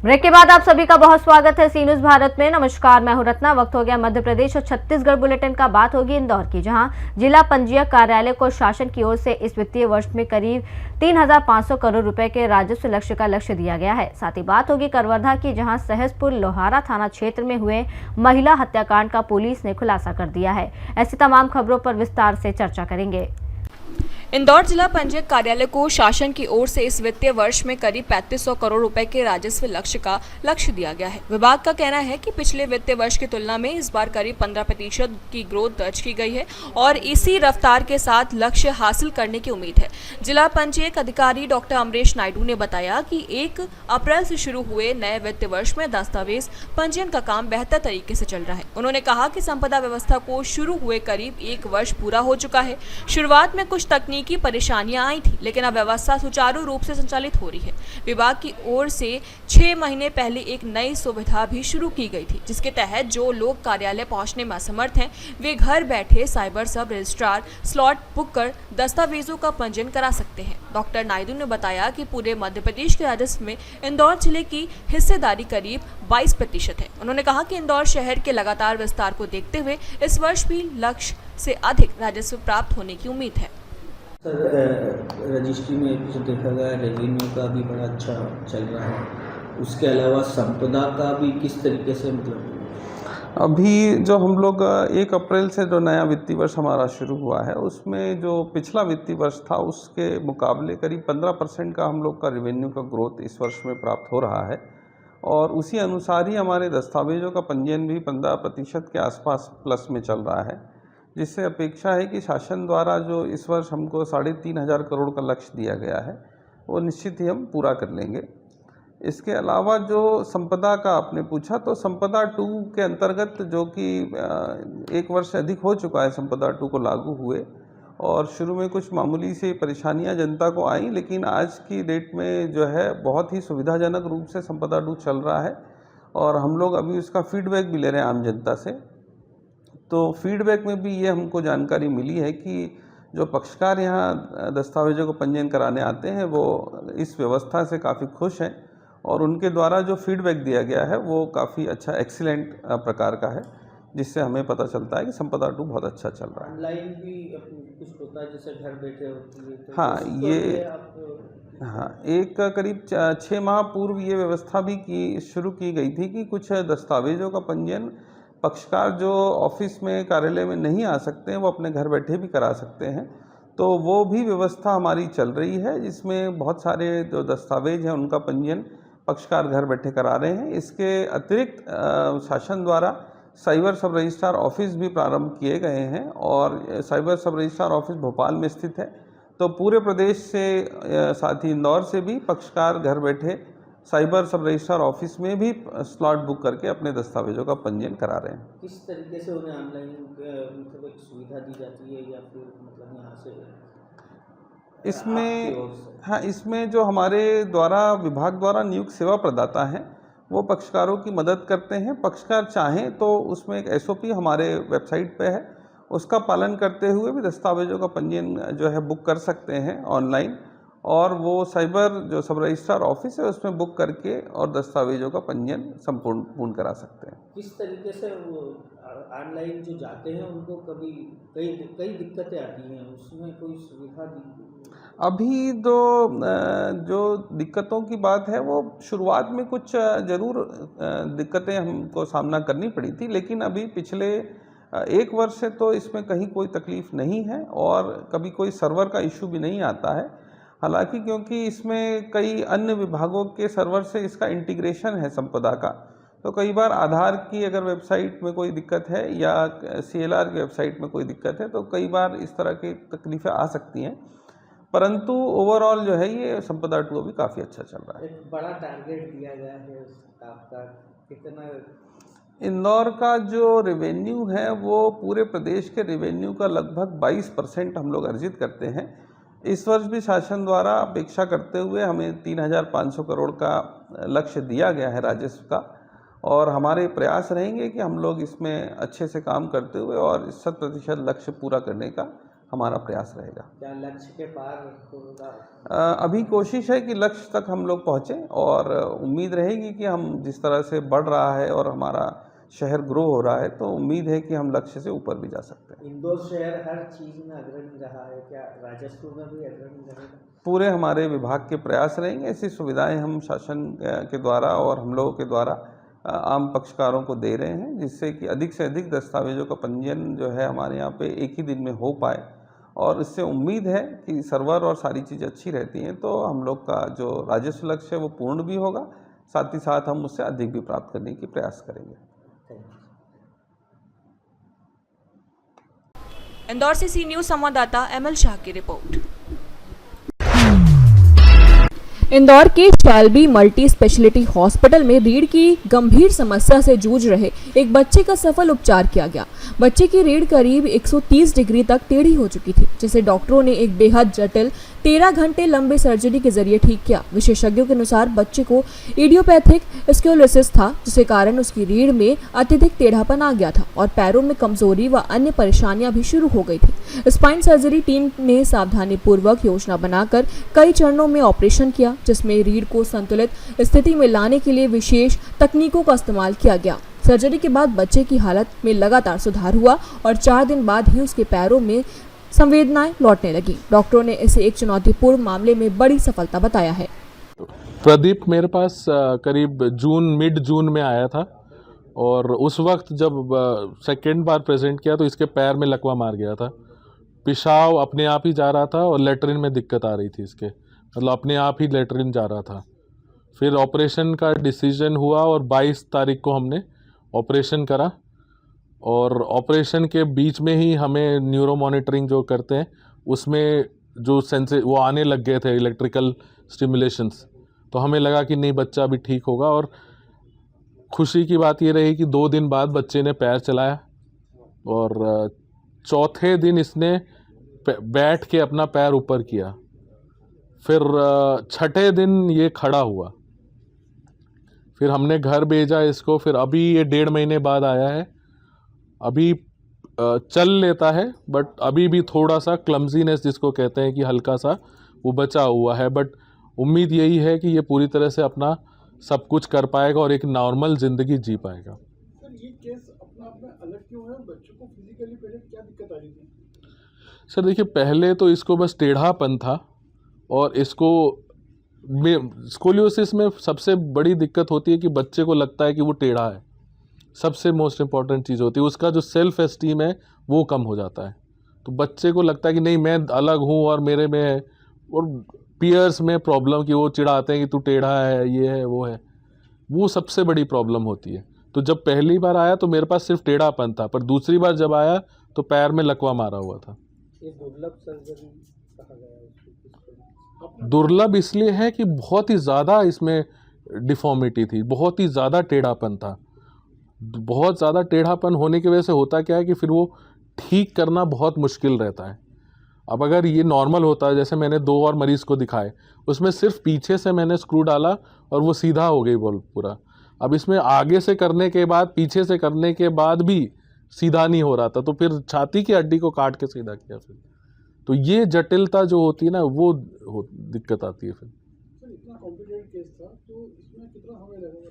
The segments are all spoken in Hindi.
ब्रेक के बाद आप सभी का बहुत स्वागत है सी न्यूज भारत में। नमस्कार, मैं हूं रत्ना। वक्त हो गया मध्य प्रदेश और छत्तीसगढ़ बुलेटिन का। बात होगी इंदौर की, जहां जिला पंजीयक कार्यालय को शासन की ओर से इस वित्तीय वर्ष में करीब 3,500 करोड़ रुपए के राजस्व लक्ष्य का लक्ष्य दिया गया है। साथ ही बात होगी करवर्धा की, जहां सहसपुर लोहारा थाना क्षेत्र में हुए महिला हत्याकांड का पुलिस ने खुलासा कर दिया है। ऐसी तमाम खबरों पर विस्तार से चर्चा करेंगे। इंदौर जिला पंजीयक कार्यालय को शासन की ओर से इस वित्तीय वर्ष में करीब 3500 करोड़ रुपए के राजस्व लक्ष्य का लक्ष्य दिया गया है। विभाग का कहना है कि पिछले वित्तीय वर्ष की तुलना में इस बार करीब 15% की ग्रोथ दर्ज की गई है और इसी रफ्तार के साथ लक्ष्य हासिल करने की उम्मीद है। जिला पंजीयक अधिकारी डॉक्टर अमरेश नायडू ने बताया कि 1 अप्रैल से शुरू हुए नए वित्तीय वर्ष में दस्तावेज पंजीयन का काम बेहतर तरीके से चल रहा है। उन्होंने कहा कि संपदा व्यवस्था को शुरू हुए करीब 1 वर्ष पूरा हो चुका है। शुरुआत में कुछ तकनीकी परेशानियां आई थी, लेकिन अब व्यवस्था सुचारू रूप से संचालित हो रही है। विभाग की ओर से 6 महीने पहले एक नई सुविधा भी शुरू की गई थी, जिसके तहत जो लोग कार्यालय पहुंचने में असमर्थ हैं, वे घर बैठे साइबर सब रजिस्ट्रार स्लॉट बुक कर दस्तावेजों का पंजीयन करा सकते हैं। डॉक्टर नायडू ने बताया कि पूरे मध्य प्रदेश के राजस्व में इंदौर जिले की हिस्सेदारी करीब 22% है। उन्होंने कहा कि इंदौर शहर के लगातार विस्तार को देखते हुए इस वर्ष भी लक्ष्य से अधिक राजस्व प्राप्त होने की उम्मीद है। सर, रजिस्ट्री में जो देखा गया रेवेन्यू का भी बड़ा अच्छा चल रहा है, उसके अलावा संपदा का भी किस तरीके से अभी जो हम लोग 1 अप्रैल से जो नया वित्तीय वर्ष हमारा शुरू हुआ है, उसमें जो पिछला वित्तीय वर्ष था उसके मुकाबले करीब 15% का हम लोग का रेवेन्यू का ग्रोथ इस वर्ष में प्राप्त हो रहा है और उसी अनुसार ही हमारे दस्तावेजों का पंजीयन भी 15% के आसपास प्लस में चल रहा है, जिससे अपेक्षा है कि शासन द्वारा जो इस वर्ष हमको 3,500 करोड़ का लक्ष्य दिया गया है वो निश्चित ही हम पूरा कर लेंगे। इसके अलावा जो संपदा का आपने पूछा, तो संपदा 2 के अंतर्गत, जो कि 1 वर्ष से अधिक हो चुका है संपदा 2 को लागू हुए, और शुरू में कुछ मामूली सी परेशानियां जनता को आई, लेकिन आज की डेट में जो है बहुत ही सुविधाजनक रूप से संपदा 2 चल रहा है और हम लोग अभी उसका फीडबैक भी ले रहे हैं आम जनता से। तो फीडबैक में भी ये हमको जानकारी मिली है कि जो पक्षकार यहाँ दस्तावेजों को पंजीयन कराने आते हैं वो इस व्यवस्था से काफ़ी खुश हैं और उनके द्वारा जो फीडबैक दिया गया है वो काफ़ी अच्छा एक्सीलेंट प्रकार का है, जिससे हमें पता चलता है कि संपदा 2 बहुत अच्छा चल रहा है। ऑनलाइन भी कुछ होता है जैसे घर बैठे होती है, तो हाँ, एक करीब 6 माह पूर्व ये व्यवस्था भी शुरू की गई थी कि कुछ दस्तावेजों का पंजीयन पक्षकार जो ऑफिस में कार्यालय में नहीं आ सकते हैं वो अपने घर बैठे भी करा सकते हैं। तो वो भी व्यवस्था हमारी चल रही है, जिसमें बहुत सारे जो दस्तावेज हैं उनका पंजीयन पक्षकार घर बैठे करा रहे हैं। इसके अतिरिक्त शासन द्वारा साइबर सब रजिस्ट्रार ऑफिस भी प्रारंभ किए गए हैं और साइबर सब रजिस्ट्रार ऑफिस भोपाल में स्थित है। तो पूरे प्रदेश से साथ ही इंदौर से भी पक्षकार घर बैठे साइबर सब रजिस्ट्रार ऑफिस में भी स्लॉट बुक करके अपने दस्तावेजों का पंजीयन करा रहे हैं। किस तरीके से उन्हें ऑनलाइन मतलब एक सुविधा दी जाती है या फिर मतलब यहाँ से इसमें जो हमारे विभाग द्वारा नियुक्त सेवा प्रदाता हैं वो पक्षकारों की मदद करते हैं। पक्षकार चाहें तो उसमें एक SOP हमारे वेबसाइट पे है, उसका पालन करते हुए भी दस्तावेजों का पंजीयन जो है बुक कर सकते हैं ऑनलाइन, और वो साइबर जो सब रजिस्ट्रार ऑफिस है उसमें बुक करके और दस्तावेजों का पंजीयन पूर्ण करा सकते हैं। किस तरीके से वो ऑनलाइन जो जाते हैं उनको कभी कई दिक्कतें आती हैं, उसमें कोई सुविधा दी? अभी जो दिक्कतों की बात है वो शुरुआत में कुछ ज़रूर दिक्कतें हमको सामना करनी पड़ी थी, लेकिन अभी पिछले 1 वर्ष से तो इसमें कहीं कोई तकलीफ नहीं है और कभी कोई सर्वर का इशू भी नहीं आता है। हालांकि क्योंकि इसमें कई अन्य विभागों के सर्वर से इसका इंटीग्रेशन है संपदा का, तो कई बार आधार की अगर वेबसाइट में कोई दिक्कत है या CLR की वेबसाइट में कोई दिक्कत है तो कई बार इस तरह की तकलीफ़ें आ सकती हैं, परंतु ओवरऑल जो है ये संपदा 2 भी काफ़ी अच्छा चल रहा है। एक बड़ा टारगेट दिया गया है आपका, कितना? इंदौर का जो रेवेन्यू है वो पूरे प्रदेश के रेवेन्यू का लगभग 22% हम लोग अर्जित करते हैं। इस वर्ष भी शासन द्वारा अपेक्षा करते हुए हमें 3,500 करोड़ का लक्ष्य दिया गया है राजस्व का, और हमारे प्रयास रहेंगे कि हम लोग इसमें अच्छे से काम करते हुए और 100% लक्ष्य पूरा करने का हमारा प्रयास रहेगा। क्या लक्ष्य के पार होगा? अभी कोशिश है कि लक्ष्य तक हम लोग पहुँचें और उम्मीद रहेगी कि हम जिस तरह से बढ़ रहा है और हमारा शहर ग्रो हो रहा है तो उम्मीद है कि हम लक्ष्य से ऊपर भी जा सकते हैं। इंदौर शहर हर चीज़ में अग्रणी रहा है, क्या राजस्व में भी अग्रणी रहेगा? पूरे हमारे विभाग के प्रयास रहेंगे, ऐसी सुविधाएं हम शासन के द्वारा और हम लोगों के द्वारा आम पक्षकारों को दे रहे हैं, जिससे कि अधिक से अधिक दस्तावेजों का पंजीयन जो है हमारे यहाँ पे एक ही दिन में हो पाए। और इससे उम्मीद है कि सर्वर और सारी चीज़ें अच्छी रहती हैं तो हम लोग का जो राजस्व लक्ष्य है वो पूर्ण भी होगा, साथ ही साथ हम उससे अधिक भी प्राप्त करने की प्रयास करेंगे। इंदौर से सी न्यूज संवाददाता एमएल शाह की रिपोर्ट। इंदौर के शैल्बी मल्टी स्पेशलिटी हॉस्पिटल में रीढ़ की गंभीर समस्या से जूझ रहे एक बच्चे का सफल उपचार किया गया। बच्चे की रीढ़ करीब 130 डिग्री तक टेढ़ी हो चुकी थी, जिसे डॉक्टरों ने एक बेहद जटिल 13 घंटे लंबे सर्जरी के जरिए ठीक किया। विशेषज्ञों के अनुसार बच्चे को इडियोपैथिक स्क्लेरोसिस था, जिसके कारण उसकी रीढ़ में अत्यधिक टेढ़ापन आ गया था और पैरों में कमजोरी व अन्य परेशानियां भी शुरू हो गई थी। स्पाइन सर्जरी टीम ने सावधानी पूर्वक योजना बनाकर कई चरणों में ऑपरेशन किया, जिसमें रीढ़ को संतुलित स्थिति में लाने के लिए विशेष तकनीकों का इस्तेमाल किया गया। सर्जरी के बाद बच्चे की हालत में लगातार सुधार हुआ और 4 दिन बाद ही उसके पैरों में संवेदनाएं लौटने लगी। डॉक्टरों ने इसे एक चुनौतीपूर्ण मामले में बड़ी सफलता बताया है। प्रदीप मेरे पास करीब मिड जून में आया था और उस वक्त जब सेकेंड बार प्रेजेंट किया तो इसके पैर में लकवा मार गया था। पेशाब अपने आप ही जा रहा था और लेटरिन में दिक्कत आ रही थी इसके, मतलब अपने आप ही लेटरिन जा रहा था। फिर ऑपरेशन का डिसीजन हुआ और 22 तारीख को हमने ऑपरेशन करा और ऑपरेशन के बीच में ही हमें न्यूरो मॉनिटरिंग जो करते हैं उसमें जो सेंसे वो आने लग गए थे, इलेक्ट्रिकल स्टिमुलेशंस, तो हमें लगा कि नहीं बच्चा अभी ठीक होगा। और खुशी की बात ये रही कि 2 दिन बाद बच्चे ने पैर चलाया और चौथे दिन इसने बैठ के अपना पैर ऊपर किया। फिर छठे दिन ये खड़ा हुआ, फिर हमने घर भेजा इसको। फिर अभी ये 1.5 महीने बाद आया है। अभी चल लेता है बट अभी भी थोड़ा सा क्लमजीनेस जिसको कहते हैं कि हल्का सा वो बचा हुआ है, बट उम्मीद यही है कि ये पूरी तरह से अपना सब कुछ कर पाएगा और एक नॉर्मल ज़िंदगी जी पाएगा। सर ये केस अपना आप में अलग क्यों है? बच्चों को फिजिकली पहले क्या दिक्कत आ रही थी? सर देखिए, पहले तो इसको बस टेढ़ापन था और इसको स्कोलियोसिस में सबसे बड़ी दिक्कत होती है कि बच्चे को लगता है कि वो टेढ़ा है। सबसे मोस्ट इम्पॉर्टेंट चीज़ होती है, उसका जो सेल्फ एस्टीम है वो कम हो जाता है। तो बच्चे को लगता है कि नहीं मैं अलग हूँ और मेरे में है, और पीयर्स में प्रॉब्लम कि वो चिढ़ाते हैं कि तू टेढ़ा है, ये है वो है, वो सबसे बड़ी प्रॉब्लम होती है। तो जब पहली बार आया तो मेरे पास सिर्फ टेढ़ापन था, पर दूसरी बार जब आया तो पैर में लकवा मारा हुआ था। ये दुर्लभ सर्जरी कहा गया है। दुर्लभ इसलिए है कि बहुत ही ज़्यादा इसमें डिफॉर्मिटी थी, बहुत ही ज़्यादा टेढ़ापन था। बहुत ज़्यादा टेढ़ापन होने की वजह से होता क्या है कि फिर वो ठीक करना बहुत मुश्किल रहता है। अब अगर ये नॉर्मल होता है, जैसे मैंने 2 और मरीज़ को दिखाए, उसमें सिर्फ पीछे से मैंने स्क्रू डाला और वो सीधा हो गई बॉल पूरा। अब इसमें आगे से करने के बाद, पीछे से करने के बाद भी सीधा नहीं हो रहा था, तो फिर छाती की हड्डी को काट के सीधा किया फिर। तो ये जटिलता जो होती है ना, वो दिक्कत आती है फिर। सर इतना कॉम्प्लिकेटेड केस था तो इसमें कितना समय लगा?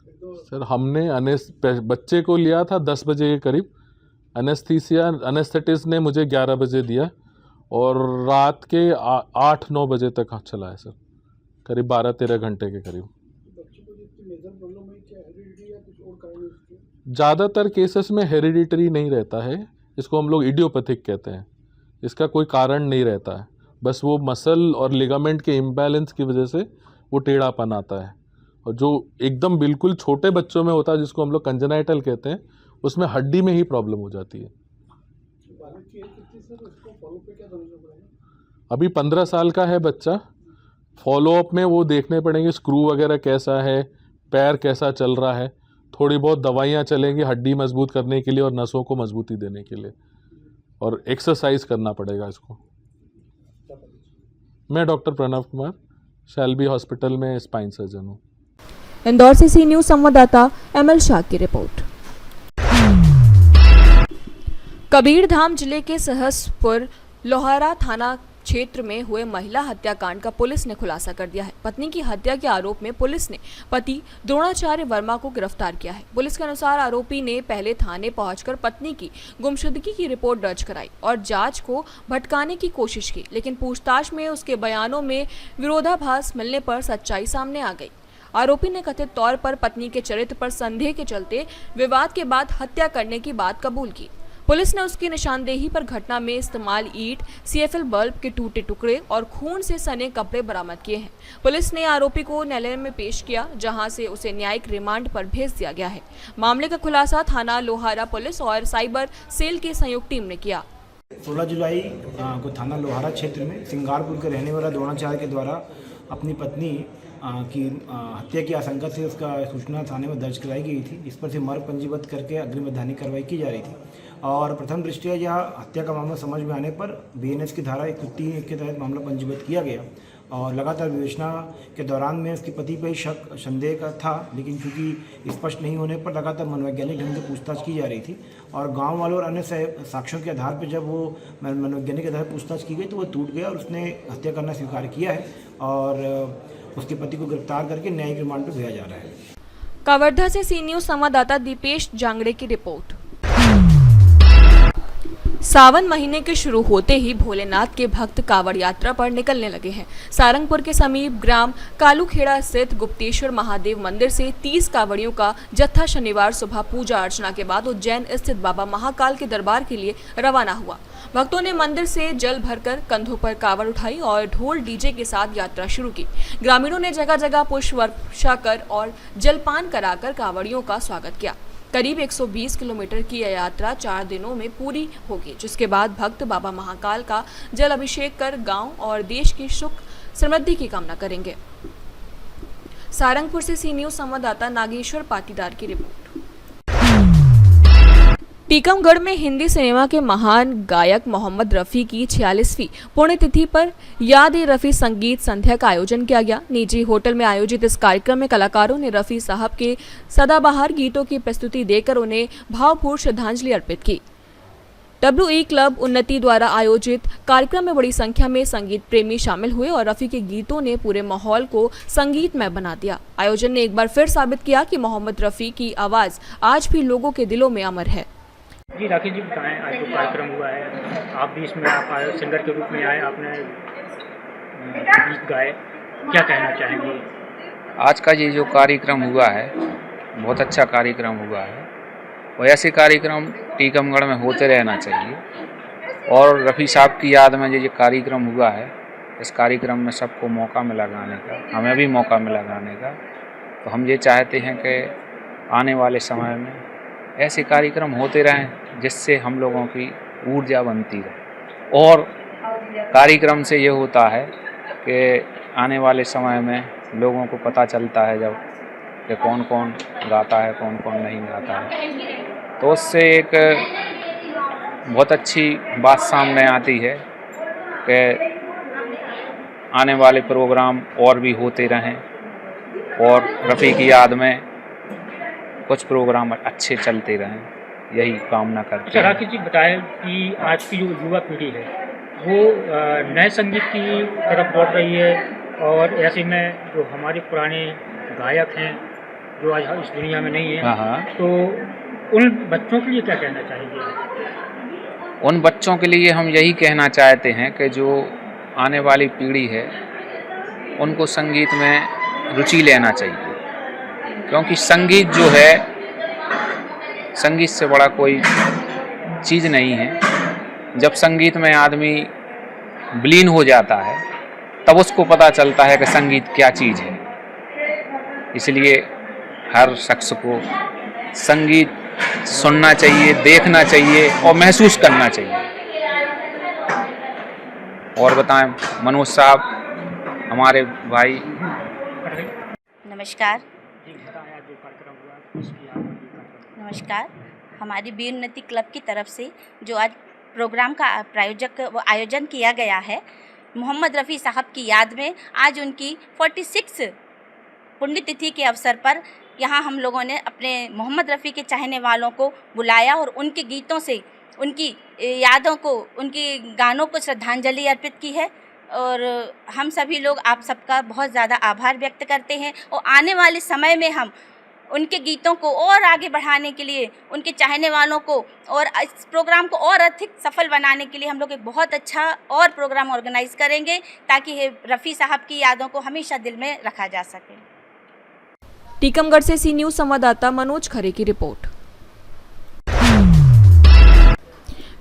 मतलब सर हमने बच्चे को लिया था 10 बजे के करीब, एनेस्थेटिस्ट ने मुझे 11 बजे दिया और रात के 8-9 बजे तक चला है सर, करीब 12-13 घंटे के करीब। बच्चे को जितनी मेजर प्रॉब्लम है, क्या हेरिडिटी या कुछ और कारण है इसके? ज़्यादातर केसेस में हेरिडिटरी नहीं रहता है, इसको हम लोग इडियोपैथिक कहते हैं। इसका कोई कारण नहीं रहता है, बस वो मसल और लिगामेंट के इम्बैलेंस की वजह से वो टेढ़ापन आता है। और जो एकदम बिल्कुल छोटे बच्चों में होता है, जिसको हम लोग कंजेनाइटल कहते हैं, उसमें हड्डी में ही प्रॉब्लम हो जाती है। अभी 15 साल का है बच्चा। फॉलोअप में वो देखने पड़ेंगे स्क्रू वगैरह कैसा है, पैर कैसा चल रहा है, थोड़ी बहुत दवाइयाँ चलेंगी हड्डी मजबूत करने के लिए और नसों को मजबूती देने के लिए, और एक्सरसाइज करना पड़ेगा इसको। मैं डॉक्टर प्रणव कुमार, शैल्बी हॉस्पिटल में स्पाइन सर्जन हूँ। इंदौर से सी न्यूज संवाददाता एमएल शाह की रिपोर्ट। कबीरधाम जिले के सहसपुर लोहारा थाना क्षेत्र में हुए महिला हत्याकांड का पुलिस ने खुलासा कर दिया है। पत्नी की हत्या के आरोप में पुलिस ने पति द्रोणाचार्य वर्मा को गिरफ्तार किया है। पुलिस के अनुसार आरोपी ने पहले थाने पहुंचकर पत्नी की गुमशुदगी की रिपोर्ट दर्ज कराई और जांच को भटकाने की कोशिश की, लेकिन पूछताछ में उसके बयानों में विरोधाभास मिलने पर सच्चाई सामने आ गई। आरोपी ने कथित तौर पर पत्नी के चरित्र पर संदेह के चलते विवाद के बाद हत्या करने की बात कबूल की। पुलिस ने उसकी निशानदेही पर घटना में इस्तेमाल ईंट, सीएफएल बल्ब के टूटे टुकड़े और खून से सने कपड़े बरामद किए हैं। पुलिस ने आरोपी को न्यायालय में पेश किया, जहां से उसे न्यायिक रिमांड पर भेज दिया गया है। मामले का खुलासा थाना लोहारा पुलिस और साइबर सेल की संयुक्त टीम ने किया। 16 जुलाई को थाना लोहारा क्षेत्र में सिंगारपुर के रहने वाला द्रोणाचार्य के द्वारा अपनी पत्नी की हत्या की आशंका से उसका सूचना थाने में दर्ज कराई गई थी, जिस पर से मर्ग पंजीबद्ध करके अग्रिम वैधानिक कार्रवाई की जा रही थी। और प्रथम दृष्टया यह हत्या का मामला समझ में आने पर बीएनएस की धारा 103 के तहत मामला पंजीबद्ध किया गया और लगातार विवेचना के दौरान में उसके पति पर शक संदेह का था, लेकिन चूंकि स्पष्ट नहीं होने पर लगातार मनोवैज्ञानिक ढंग से पूछताछ की जा रही थी और गांव वालों और अन्य साक्ष्यों के आधार पर जब वो मनोवैज्ञानिक के आधार पर पूछताछ की गई तो वो टूट गया और उसने हत्या करना स्वीकार किया है और उसके पति को गिरफ्तार करके न्यायिक रिमांड पर भेजा जा रहा है। कवर्धा से सी न्यूज संवाददाता दीपेश जांगड़े की रिपोर्ट। सावन महीने के शुरू होते ही भोलेनाथ के भक्त कांवड़ यात्रा पर निकलने लगे हैं। सारंगपुर के समीप ग्राम कालूखेड़ा स्थित गुप्तेश्वर महादेव मंदिर से 30 कांवड़ियों का जत्था शनिवार सुबह पूजा अर्चना के बाद उज्जैन स्थित बाबा महाकाल के दरबार के लिए रवाना हुआ। भक्तों ने मंदिर से जल भरकर कंधों पर कांवड़ उठाई और ढोल डीजे के साथ यात्रा शुरू की। ग्रामीणों ने जगह जगह पुष्प वर्षा कर और जलपान कराकर कांवड़ियों का स्वागत किया। करीब 120 किलोमीटर की यह यात्रा 4 दिनों में पूरी होगी, जिसके बाद भक्त बाबा महाकाल का जल अभिषेक कर गांव और देश की सुख समृद्धि की कामना करेंगे। सारंगपुर से सी न्यूज संवाददाता नागेश्वर पाटीदार की रिपोर्ट। टीकमगढ़ में हिंदी सिनेमा के महान गायक मोहम्मद रफ़ी की 46वीं पुण्यतिथि पर याद-ए-रफ़ी संगीत संध्या का आयोजन किया गया। निजी होटल में आयोजित इस कार्यक्रम में कलाकारों ने रफ़ी साहब के सदाबहार गीतों की प्रस्तुति देकर उन्हें भावपूर्ण श्रद्धांजलि अर्पित की। WE क्लब उन्नति द्वारा आयोजित कार्यक्रम में बड़ी संख्या में संगीत प्रेमी शामिल हुए और रफ़ी के गीतों ने पूरे माहौल को संगीतमय बना दिया। आयोजन ने एक बार फिर साबित किया कि मोहम्मद रफ़ी की आवाज़ आज भी लोगों के दिलों में अमर है। जी राकेश जी बताएं, आज जो कार्यक्रम हुआ है, आप भी इसमें आप आए सिंगर के रूप में आए, आपने गीत गाए, क्या कहना चाहेंगे? आज का ये जो कार्यक्रम हुआ है बहुत अच्छा कार्यक्रम हुआ है और ऐसे कार्यक्रम टीकमगढ़ में होते रहना चाहिए और रफ़ी साहब की याद में ये कार्यक्रम हुआ है, इस कार्यक्रम में सबको मौका मिला गाने का, हमें भी मौका मिला गाने का। तो हम ये चाहते हैं कि आने वाले समय में ऐसे कार्यक्रम होते रहें जिससे हम लोगों की ऊर्जा बनती रहे और कार्यक्रम से ये होता है कि आने वाले समय में लोगों को पता चलता है जब कि कौन कौन गाता है, कौन कौन नहीं गाता है, तो उससे एक बहुत अच्छी बात सामने आती है कि आने वाले प्रोग्राम और भी होते रहें और रफ़ी की याद में कुछ प्रोग्राम अच्छे चलते रहें, यही कामना करते हैं। राकेश जी बताएं कि आज की जो युवा पीढ़ी है वो नए संगीत की तरफ बढ़ रही है और ऐसे में जो हमारे पुराने गायक हैं जो आज इस दुनिया में नहीं है, तो उन बच्चों के लिए क्या कहना चाहेंगे? उन बच्चों के लिए हम यही कहना चाहते हैं कि जो आने वाली पीढ़ी है उनको संगीत में रुचि लेना चाहिए, क्योंकि संगीत जो है, संगीत से बड़ा कोई चीज़ नहीं है। जब संगीत में आदमी विलीन हो जाता है तब उसको पता चलता है कि संगीत क्या चीज़ है। इसलिए हर शख्स को संगीत सुनना चाहिए, देखना चाहिए और महसूस करना चाहिए। और बताएं मनोज साहब हमारे भाई। नमस्कार। नमस्कार। हमारी वीर उन्नति क्लब की तरफ से जो आज प्रोग्राम का आयोजन किया गया है, मोहम्मद रफ़ी साहब की याद में आज उनकी 46 पुण्यतिथि के अवसर पर यहाँ हम लोगों ने अपने मोहम्मद रफ़ी के चाहने वालों को बुलाया और उनके गीतों से उनकी यादों को, उनकी गानों को श्रद्धांजलि अर्पित की है। और हम सभी लोग आप सबका बहुत ज़्यादा आभार व्यक्त करते हैं और आने वाले समय में हम उनके गीतों को और आगे बढ़ाने के लिए, उनके चाहने वालों को और इस प्रोग्राम को और अधिक सफल बनाने के लिए हम लोग एक बहुत अच्छा और प्रोग्राम ऑर्गेनाइज करेंगे ताकि रफ़ी साहब की यादों को हमेशा दिल में रखा जा सके। टीकमगढ़ से सी न्यूज़ संवाददाता मनोज खरे की रिपोर्ट।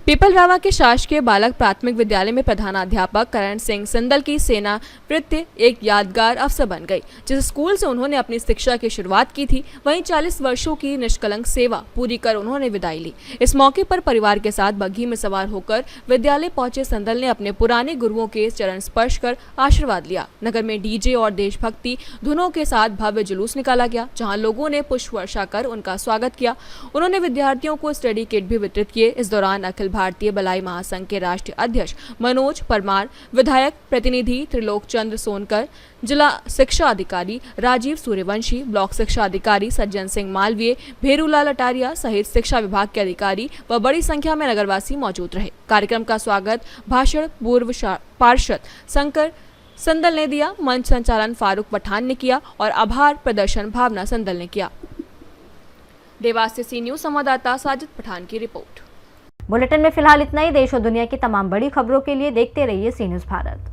पीपलरावा के शासकीय बालक प्राथमिक विद्यालय में प्रधानाध्यापक करण सिंह संदल की सेना वृत्ति एक यादगार अवसर बन गई। जिस स्कूल से उन्होंने अपनी शिक्षा की शुरुआत की थी, वहीं 40 वर्षों की निष्कलंक सेवा पूरी कर उन्होंने विदाई ली। इस मौके पर परिवार के साथ बग्घी में सवार होकर विद्यालय पहुंचे संदल ने अपने पुराने गुरुओं के चरण स्पर्श कर आशीर्वाद लिया। नगर में डीजे और देशभक्ति धुनों के साथ भव्य जुलूस निकाला गया, जहाँ लोगों ने पुष्प वर्षा कर उनका स्वागत किया। उन्होंने विद्यार्थियों को स्टडी किट भी वितरित किए। इस दौरान अखिल भारतीय बलाई महासंघ के राष्ट्रीय अध्यक्ष मनोज परमार, विधायक प्रतिनिधि त्रिलोक चंद्र सोनकर, जिला शिक्षा अधिकारी राजीव सूर्यवंशी, ब्लॉक शिक्षा अधिकारी सज्जन सिंह मालवीय, भेरूलाल अटारिया सहित शिक्षा विभाग के अधिकारी व बड़ी संख्या में नगरवासी मौजूद रहे। कार्यक्रम का स्वागत भाषण पूर्व पार्षद शंकर संदल ने दिया। मंच संचालन फारूक पठान ने किया और आभार प्रदर्शन भावना संदल ने किया। देवास से सी न्यूज़ संवाददाता साजिद पठान की रिपोर्ट। बुलेटिन में फिलहाल इतना ही। देश और दुनिया की तमाम बड़ी खबरों के लिए देखते रहिए सी न्यूज़ भारत।